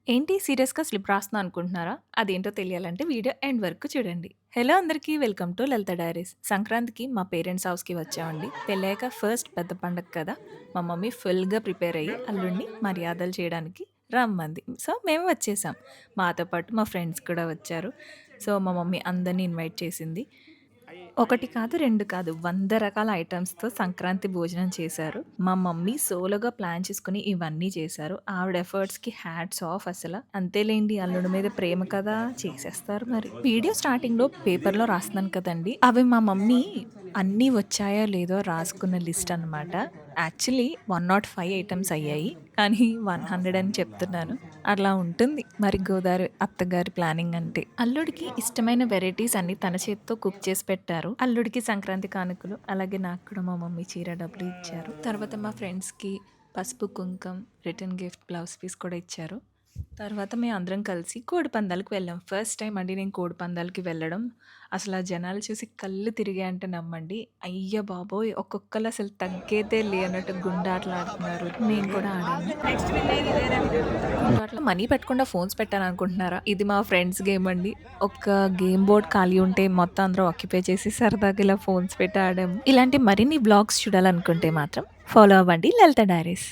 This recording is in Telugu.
ఏంటి సీరియస్‌గా స్లిప్ రాస్తున్నా అనుకుంటున్నారా? అదేంటో తెలియాలంటే వీడియో ఎండ్ వరకు చూడండి. హలో అందరికీ వెల్కమ్ టు లలిత డైరీస్. సంక్రాంతికి మా పేరెంట్స్ హౌస్‌కి వచ్చామండి. పెళ్ళయ్యాక ఫస్ట్ పెద్ద పండగ కదా! మా మమ్మీ ఫుల్‌గా ప్రిపేర్ అయ్యి అల్లుడిని మర్యాదలు చేయడానికి రమ్మంది. సో, మేము వచ్చేసాం. మాతో పాటు మా ఫ్రెండ్స్ కూడా వచ్చారు. సో, మా మమ్మీ అందరిని ఇన్వైట్ చేసింది. ఒకటి కాదు, 2 కాదు, 100 రకాల ఐటెమ్స్‌తో సంక్రాంతి భోజనం చేశారు. మా మమ్మీ సోలోగా ప్లాన్ చేసుకొని ఇవన్నీ చేశారు. ఆవిడ ఎఫర్ట్స్‌కి హ్యాట్స్ ఆఫ్ అసల. అంతేలేండి, అల్లుడి మీద ప్రేమ కదా! చేసేస్తారు మరి. వీడియో స్టార్టింగ్‌లో పేపర్‌లో రాస్తున్నాను కదండీ! అవి మా మమ్మీ అన్నీ వచ్చాయో లేదో రాసుకున్న లిస్ట్ అనమాట. యాక్చువల్లీ 105 ఐటెమ్స్ అయ్యాయి. కానీ 100 అని చెప్తున్నాను. అలా ఉంటుంది మరి గోదారి అత్తగారి ప్లానింగ్ అంటే. అల్లుడికి ఇష్టమైన వెరైటీస్ అన్ని తన చేత్తో కుక్ చేసి పెట్టారు. అల్లుడికి సంక్రాంతి కానుకలు, అలాగే నాకు కూడా మా మమ్మీ చీర డబ్బులు ఇచ్చారు. తర్వాత మా ఫ్రెండ్స్‌కి పసుపు, కుంకం, రిటర్న్ గిఫ్ట్, బ్లౌజ్ పీస్ కూడా ఇచ్చారు. తర్వాత మేమందరం కలిసి కోడిపందాలకు వెళ్ళాం. ఫస్ట్ టైమ్ అండి నేను కోడిపందాలకి వెళ్ళడం. అసల ఆ జనాలు చూసి కళ్ళు తిరిగాయంటే నమ్మండి. అయ్య బాబోయ్! ఒక్కొక్కళ్ళు అసలు తగ్గేదే లేనట్టు గుండాటలాడుతున్నారు. నేను కూడా ఆడాను. గుండాటలో మనీ పెట్టకుండా ఫోన్స్ పెట్టాననుకుంటున్నారా? ఇది మా ఫ్రెండ్స్ గేమ్ అండి. ఒక గేమ్ బోర్డ్ ఖాళీ ఉంటే మొత్తం అందరూ ఆక్యుపై చేసి సరదాగా ఇలా ఫోన్స్ పెట్టి ఆడాము. ఇలాంటి మరిన్ని వ్లాగ్స్ చూడాలనుకుంటే మాత్రం ఫాలో అవ్వండి లలిత డైరీస్.